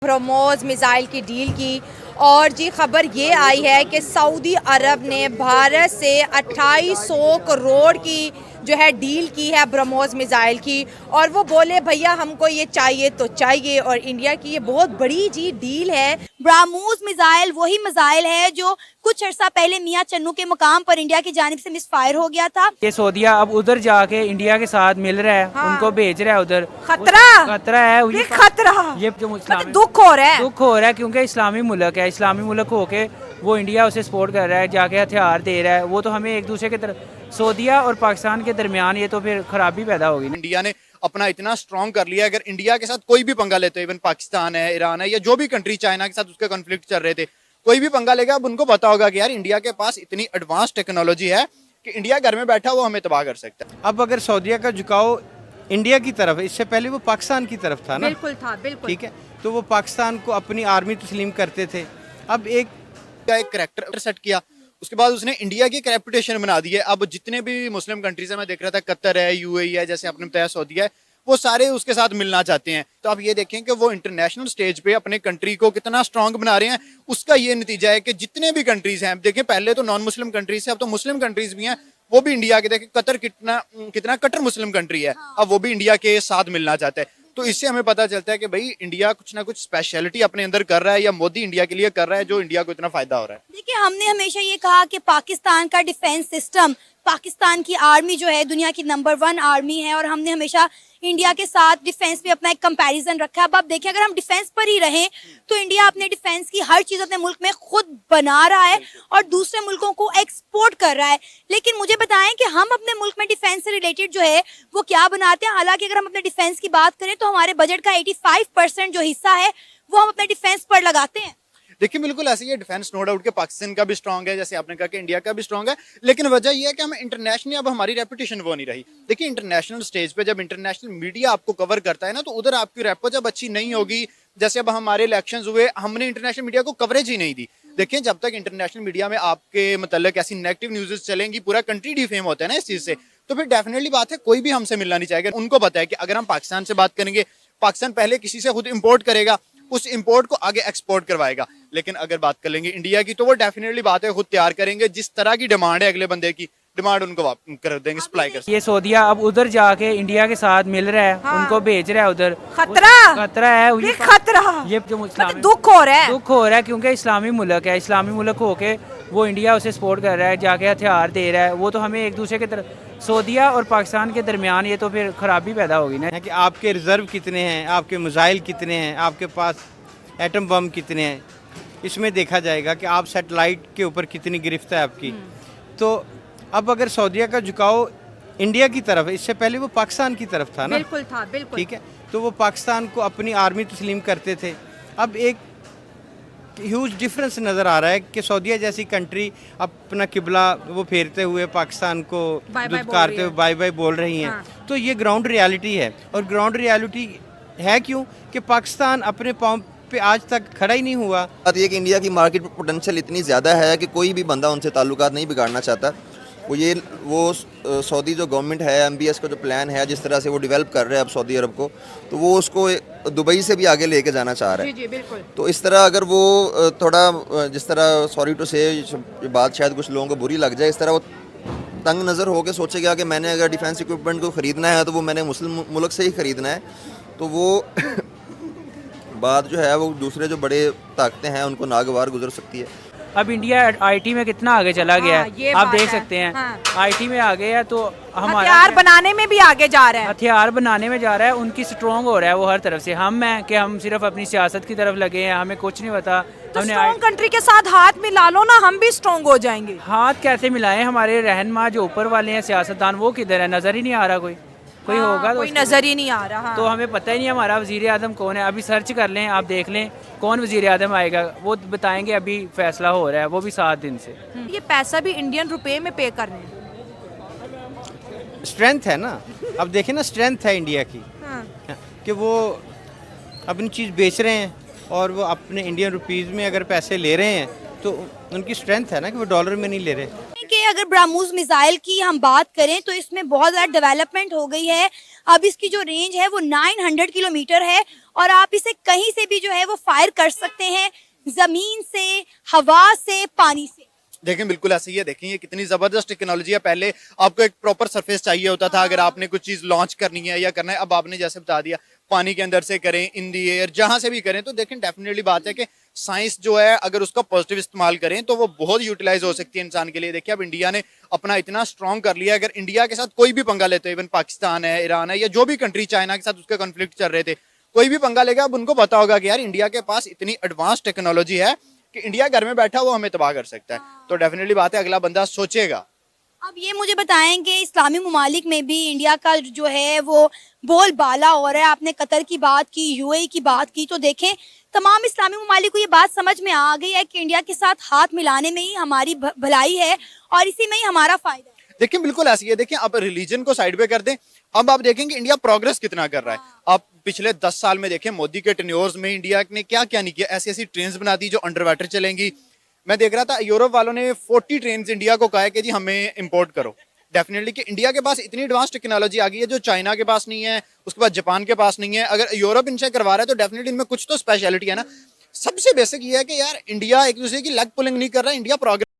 BrahMos missile की deal की और जी खबर ये आई है कि सऊदी अरब ने भारत से 2800 करोड़ की जो है डील की है ब्रह्मोस मिसाइल की। और वो बोले भैया हमको ये चाहिए तो चाहिए, और इंडिया की ये बहुत बड़ी जी डील है। ब्रह्मोस मिसाइल वही मिसाइल है जो कुछ अर्सा पहले मियां चन्नू के मुकाम पर इंडिया की जानिब से मिसफायर हो गया था। ये सऊदीया अब उधर जाके इंडिया के साथ मिल रहा है, हाँ। उनको भेज रहा है उधर। खतरा है ये खतरा, ये जो मतलब दुख हो रहा है। दुख हो रहा है क्योंकि इस्लामी मुल्क है, इस्लामी मुल्क होके वो इंडिया उसे सपोर्ट कर रहा है, जाके हथियार दे रहा है। वो तो हमें एक दूसरे के तरफ सऊदीया और पाकिस्तान के दरमियान ये तो फिर खराबी पैदा होगी ना। इंडिया ने अपना इतना स्ट्रॉन्ग कर लिया, अगर इंडिया के साथ कोई भी पंगा लेते, इवन पाकिस्तान है, ईरान है, या जो भी कंट्री, चाइना के साथ उसके कॉन्फ्लिक्ट चल रहे थे, कोई भी पंगा लेगा, अब उनको पता होगा कि यार इंडिया के पास इतनी एडवांस टेक्नोलॉजी है कि इंडिया घर में बैठा वो हमें तबाह कर सकता है। अब अगर सऊदीया का झुकाव इंडिया की तरफ, इससे पहले वो पाकिस्तान की तरफ था ना। बिल्कुल था, बिल्कुल। ठीक है, तो वो पाकिस्तान को अपनी आर्मी तस्लीम करते थे। अब एक करैक्टर सेट किया, उसके बाद उसने इंडिया की एक रेपुटेशन बना दी है। अब जितने भी मुस्लिम कंट्रीज है, मैं देख रहा था कतर है, यूएई है, जैसे आपने बताया सऊदीया है, वो सारे उसके साथ मिलना चाहते हैं। तो आप ये देखें कि वो इंटरनेशनल स्टेज पे अपने कंट्री को कितना स्ट्रांग बना रहे हैं। उसका ये नतीजा है कि जितने भी कंट्रीज हैं, देखें पहले तो नॉन मुस्लिम कंट्रीज है, अब तो मुस्लिम कंट्रीज भी हैं, वो भी इंडिया के, देखें कतर कितना कट्टर मुस्लिम कंट्री है, अब वो भी इंडिया के साथ मिलना चाहता है। तो इससे हमें पता चलता है कि भाई इंडिया कुछ ना कुछ स्पेशलिटी अपने अंदर कर रहा है, या मोदी इंडिया के लिए कर रहा है, जो इंडिया को इतना फायदा हो रहा है। देखिए, हमने हमेशा ये कहा कि पाकिस्तान का डिफेंस सिस्टम, पाकिस्तान की आर्मी जो है दुनिया की नंबर 1 आर्मी है, और हमने हमेशा इंडिया के साथ डिफेंस में अपना एक कंपैरिजन रखा है। अब आप देखिए, अगर हम डिफेंस पर ही रहें तो इंडिया अपने डिफेंस की हर चीज अपने मुल्क में खुद बना रहा है और दूसरे मुल्कों को एक्सपोर्ट कर रहा है। लेकिन मुझे बताएं कि हम अपने मुल्क में डिफेंस से रिलेटेड जो है वो क्या बनाते हैं। हालांकि अगर हम अपने डिफेंस की बात करें तो हमारे बजट का 85% जो हिस्सा है वो हम अपने डिफेंस पर लगाते हैं। देखिए बिल्कुल ऐसे ही है, डिफेंस नो डाउट के पाकिस्तान का भी स्ट्रांग है, जैसे आपने कहा कि इंडिया का भी स्ट्रांग है, लेकिन वजह यह है कि हम इंटरनेशनली अब हमारी रेपुटेशन वो नहीं रही। देखिए इंटरनेशनल स्टेज पे जब इंटरनेशनल मीडिया आपको कवर करता है ना, तो उधर आपकी रेपो जब अच्छी नहीं होगी, जैसे अब हमारे इलेक्शंस हुए, हमने इंटरनेशनल मीडिया को कवरेज ही नहीं दी। देखिए जब तक इंटरनेशनल मीडिया में आपके मतलब ऐसी नेगेटिव न्यूज़ चलेंगी, पूरा कंट्री डिफेम होता है ना इस चीज से, तो फिर डेफिनेटली बात है कोई भी हमसे मिलना नहीं चाहेगा। उनको पता है कि अगर हम पाकिस्तान से बात करेंगे, पाकिस्तान पहले किसी से खुद इंपोर्ट करेगा, उस इंपोर्ट को आगे एक्सपोर्ट करवाएगा। लेकिन अगर बात कर लेंगे इंडिया की, तो वो डेफिनेटली बात है खुद तैयार करेंगे, जिस तरह की डिमांड है अगले बंदे की डिमांड उनको कर देंगे, सप्लाई कर। ये सऊदीया अब उधर जाके इंडिया के साथ मिल रहा है, हाँ। उनको भेज रहा है उधर। खतरा है ये खतरा, ये जो मतलब दुख हो रहा है। दुख हो रहा है क्योंकि इस्लामी मुल्क है, इस्लामी मुल्क होके वो इंडिया उसे सपोर्ट कर रहा है, जाके हथियार दे रहा है। वो तो हमें एक दूसरे के तरफ सऊदीया और पाकिस्तान के दरमियान ये तो फिर खराबी पैदा होगी ना। कि आपके रिजर्व कितने हैं, आपके मिसाइल कितने हैं, आपके पास एटम बम कितने हैं, इसमें देखा जाएगा कि आप सैटेलाइट के ऊपर कितनी गिरफ्त है आपकी। तो अब अगर सऊदीया का झुकाव इंडिया की तरफ, इससे पहले वो पाकिस्तान की तरफ था ना। बिल्कुल था, बिल्कुल। ठीक है, तो वो पाकिस्तान को अपनी आर्मी तस्लीम करते थे। अब एक ह्यूज डिफरेंस नज़र आ रहा है कि सऊदीया जैसी कंट्री अपना किबला वो फेरते हुए पाकिस्तान को दुत्कारते हुए बाय बाय बोल रही हैं। हाँ। तो ये ग्राउंड रियलिटी है, और ग्राउंड रियलिटी है क्यों कि पाकिस्तान अपने पाँव पे आज तक खड़ा ही नहीं हुआ। बात ये कि इंडिया की मार्केट पोटेंशियल इतनी ज़्यादा है कि कोई भी बंदा उनसे ताल्लुकात नहीं बिगाड़ना चाहता। वो सऊदी जो गवर्नमेंट है, MBS का जो प्लान है, जिस तरह से वो डेवलप कर रहे हैं अब सऊदी अरब को, तो वो उसको दुबई से भी आगे लेके जाना चाह रहा है। जी, बिल्कुल। तो इस तरह अगर वो थोड़ा, जिस तरह सॉरी टू से ये बात शायद कुछ लोगों को बुरी लग जाए, इस तरह वो तंग नज़र होकर सोचेगा कि मैंने अगर डिफेंस इक्विपमेंट को ख़रीदना है तो वो मैंने मुस्लिम मुल्क से ही ख़रीदना है, तो वो बात जो है वो दूसरे जो बड़े ताकतें हैं उनको नागवार गुजर सकती है। अब इंडिया आईटी में कितना आगे चला गया हाँ, ये है, आप बात देख है। सकते हैं। हाँ। आईटी में आ गया है, तो हमारा हथियार बनाने में भी आगे जा रहे हैं। हथियार बनाने में जा रहा है, उनकी स्ट्रॉन्ग हो रहा है वो हर तरफ से। हम हैं कि हम सिर्फ अपनी सियासत की तरफ लगे हैं, हमें कुछ नहीं पता। तो स्ट्रॉन्ग कंट्री के साथ हाथ मिला लो ना, हम भी स्ट्रॉन्ग हो जाएंगे। हाथ कैसे मिलाएं? हमारे रहनुमा जो ऊपर वाले हैं सियासतदान, वो किधर है? नजर ही नहीं आ रहा। कोई होगा तो कोई नजर ही नहीं आ रहा। तो हमें पता ही नहीं हमारा वजीर आजम कौन है। अभी सर्च कर लें, आप देख लें कौन वजीर आजम आएगा, वो बताएंगे। अभी फैसला हो रहा है, वो भी 7 दिन से। ये पैसा भी इंडियन रुपए में पे करने हैं। स्ट्रेंथ है ना, अब देखें ना, स्ट्रेंथ है इंडिया की कि वो अपनी चीज़ बेच रहे हैं और वो अपने इंडियन रुपीज़ में अगर पैसे ले रहे हैं, तो उनकी स्ट्रेंथ है ना कि वो डॉलर में नहीं ले रहे। कि अगर ब्रह्मोस मिसाइल की हम बात करें तो इसमें बहुत ज़्यादा डेवलपमेंट हो गई है। अब इसकी जो रेंज है वो 900 किलोमीटर है और आप इसे कहीं से भी जो है वो फायर कर सकते हैं, जमीन से, हवा से, पानी से। देखें बिल्कुल ऐसे ही है। देखें ये कितनी जबरदस्त टेक्नोलॉजी है। पहले आपको एक प्रॉपर सरफेस चाहिए होता था अगर आपने कुछ चीज लॉन्च करनी है या करना है। अब आपने जैसे बता दिया पानी के अंदर से करें, इन दी एयर, जहां से भी करें। तो देखें डेफिनेटली बात है कि साइंस जो है अगर उसका पॉजिटिव इस्तेमाल करें तो वो बहुत यूटिलाइज हो सकती है इंसान के लिए। देखिए अब इंडिया ने अपना इतना स्ट्रॉन्ग कर लिया। अगर इंडिया के साथ कोई भी पंगा लेते हो, इवन पाकिस्तान है, ईरान है, या जो भी कंट्री, चाइना के साथ उसके कॉन्फ्लिक्ट चल रहे थे, कोई भी पंगा लेगा, अब उनको पता होगा कि यार इंडिया के पास इतनी एडवांस टेक्नोलॉजी है कि इंडिया घर में बैठा वो हमें तबाह कर सकता है। तो डेफिनेटली बात है अगला बंदा सोचेगा। अब ये मुझे बताएं कि इस्लामी ममालिक में भी इंडिया का जो है वो बोलबाला हो रहा है। आपने कतर की बात की, यूएई की बात की, तो देखें तमाम इस्लामी ममालिक को ये बात समझ में आ गई है कि इंडिया के साथ हाथ मिलाने में ही हमारी भलाई है और इसी में ही हमारा फायदा है। देखिए बिल्कुल ऐसी है। देखिए अब रिलीजन को साइड पे कर दें, अब आप देखेंगे इंडिया प्रोग्रेस कितना कर रहा है। आप पिछले 10 साल में देखें मोदी के टेन्योर्स में इंडिया ने क्या क्या नहीं किया। ऐसी ऐसी ट्रेन्स बना दी जो अंडर वाटर चलेंगी। मैं देख रहा था यूरोप वालों ने 40 ट्रेन्स इंडिया को कहा है कि जी हमें इंपोर्ट करो। डेफिनेटली कि इंडिया के पास इतनी एडवांस टेक्नोलॉजी आ गई है जो चाइना के पास नहीं है, उसके बाद जापान के पास नहीं है। अगर यूरोप इनसे करवा रहा है तो डेफिनेटली इनमें कुछ तो स्पेशलिटी है ना। सबसे बेसिक ये है कि यार इंडिया एक दूसरे की लेग पुलिंग नहीं कर रहा है, इंडिया प्रोग्रेस